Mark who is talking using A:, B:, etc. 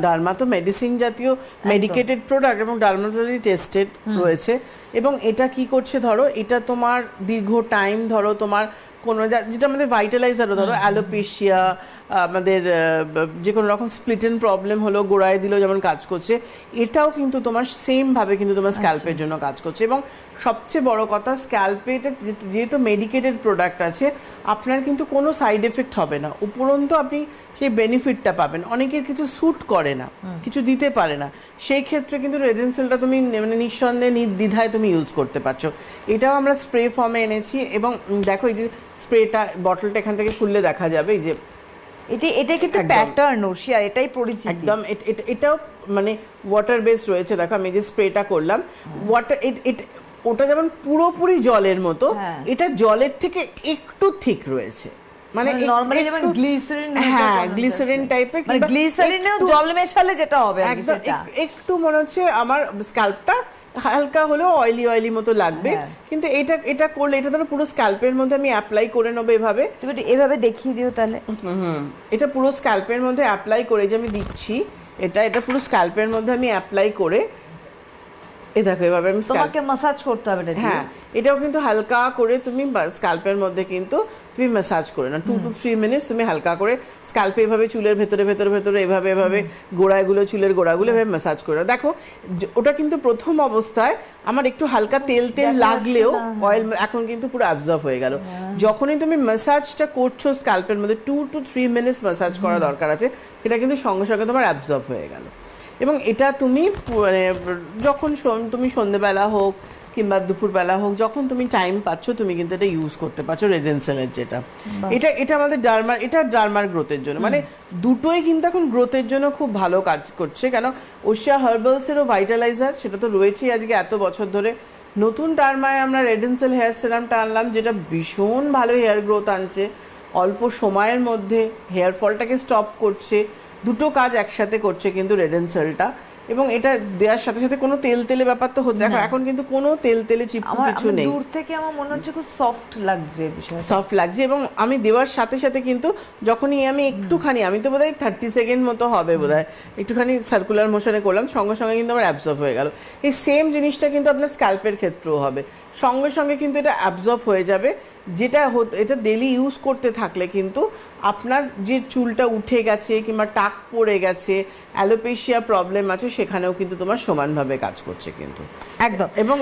A: Derma তো medicine জাতীয় medicated product এবং ডার্মাটোলজি টেস্টেড রয়েছে, এবং এটা কি করছে ধরো এটা তোমার দীর্ঘ টাইম ধরো তোমার কোনো যেটা আমাদের ভাইটালাইজারও ধরো অ্যালোপেশিয়া, আমাদের যে কোনো রকম স্প্লিটেন প্রবলেম হলো গোড়ায় দিলেও যেমন কাজ করছে, এটাও কিন্তু তোমার সেম ভাবে কিন্তু তোমার স্ক্যাল্পের জন্য কাজ করছে। এবং সবচেয়ে বড় কথা স্ক্যাল্পে এটা যেহেতু মেডিকেটেড প্রোডাক্ট আছে, আপনার কিন্তু কোনো সাইড এফেক্ট হবে না, উপরন্তু আপনি সেই বেনিফিটটা পাবেন। অনেকের কিছু স্যুট করে না, কিছু দিতে পারে না, সেই ক্ষেত্রে কিন্তু রেডেনসেলটা তুমি মানে নিঃসন্দেহে নির্দ্বিধায় তুমি ইউজ করতে পারছো। এটাও আমরা স্প্রে ফর্মে এনেছি, এবং দেখো এই যে স্প্রেটা বটলটা এখান থেকে খুললে দেখা যাবে এই যে
B: এটা কিন্তু প্যাটার্ন ওশিয়া, এটাই পরিচিত
A: একদম। এটাও মানে ওয়াটার বেস রয়েছে, দেখো আমি যে স্প্রেটা করলাম ওয়াটার, ওটা যেমন পুরোপুরি জলের মতো, এটা জলের থেকে একটু ঠিক রয়েছে, মানে
B: নরমালি যেমন গ্লিসারিন,
A: হ্যাঁ গ্লিসারিন টাইপের,
B: মানে গ্লিসারিনেও জল মেশালে যেটা হবে
A: একদম একটু মনে হচ্ছে আমার স্ক্যাল্পটা হালকা হলেও অয়েলি মতো লাগবে, কিন্তু এটা করলে এটা ধরো পুরো স্ক্যাল্পের মধ্যে আমি অ্যাপ্লাই করে নেবো এভাবে।
B: তুমি এভাবে দেখিয়ে দিও তাহলে।
A: এটা পুরো স্ক্যাল্পের মধ্যে অ্যাপ্লাই করে যে আমি দিচ্ছি, এটা পুরো স্ক্যাল্পের মধ্যে আমি অ্যাপ্লাই করে এই দেখো এভাবে আমি
B: তোমাকে ম্যাসাজ করতে হবে না।
A: হ্যাঁ, এটাও কিন্তু হালকা করে তুমি স্ক্যাল্পের মধ্যে কিন্তু তুমি ম্যাসাজ করে না, 2 to 3 মিনিটস তুমি হালকা করে স্ক্যাল্পে এভাবে চুলের ভেতরে এভাবে গোড়াগুলো চুলের গোড়াগুলো এভাবে ম্যাসাজ করে দেখো। ওটা কিন্তু প্রথম অবস্থায় আমার একটু হালকা তেল লাগলেও অয়েল এখন কিন্তু পুরো অ্যাবজর্ব হয়ে গেল। যখনই তুমি ম্যাসাজটা করছো স্ক্যাল্পের মধ্যে 2 to 3 মিনিটস ম্যাসাজ করা দরকার আছে, এটা কিন্তু সঙ্গে সঙ্গে তোমার অ্যাবজর্ব হয়ে গেল। এবং এটা তুমি মানে যখন তুমি সন্ধ্যেবেলা হোক কিংবা দুপুরবেলা হোক, যখন তুমি টাইম পাচ্ছ তুমি কিন্তু এটা ইউজ করতে পারছো রেডেনসেলের যেটা। এটা আমাদের ডার্মার গ্রোথের জন্য, মানে দুটোই কিন্তু এখন গ্রোথের জন্য খুব ভালো কাজ করছে। কেন ওশিয়া হার্বালসেরও ভাইটালাইজার সেটা তো রয়েছেই আজকে এত বছর ধরে, নতুন ডার্মায় আমরা রেডেনসেল হেয়ার সিরামটা আনলাম যেটা ভীষণ ভালো হেয়ার গ্রোথ আনছে, অল্প সময়ের মধ্যে হেয়ার ফলটাকে স্টপ করছে, দুটো কাজ একসাথে করছে কিন্তু রেডেনসেলটা। এবং এটা দেওয়ার সাথে সাথে কোনো তেলে ব্যাপার তো হচ্ছে এখন কিন্তু কোনো তেলে চিপকু কিছু নেই।
B: দূর থেকে আমার মনে হচ্ছে খুব সফট লাগছে, বিষয়টা
A: সফট লাগছে। এবং আমি দেওয়ার সাথে সাথে কিন্তু যখনই আমি একটুখানি, আমি তো বোধহয় 30 সেকেন্ড মতো হবে বোধহয়, একটুখানি সার্কুলার মোশনে করলাম, সঙ্গে সঙ্গে কিন্তু আমার অ্যাবজর্ব হয়ে গেল। এই সেম জিনিসটা কিন্তু আপনার স্ক্যাল্পের ক্ষেত্রেও হবে, সঙ্গে সঙ্গে কিন্তু এটা অ্যাবজর্ব হয়ে যাবে। এটা ডেলি ইউজ করতে থাকলে কিন্তু আপনার যে চুলটা উঠে গেছে কিংবা টাক পড়ে গেছে, অ্যালোপেশিয়া প্রবলেম আছে, সেখানেও কিন্তু তোমার সমানভাবে কাজ করছে কিন্তু
B: একদম।
A: এবং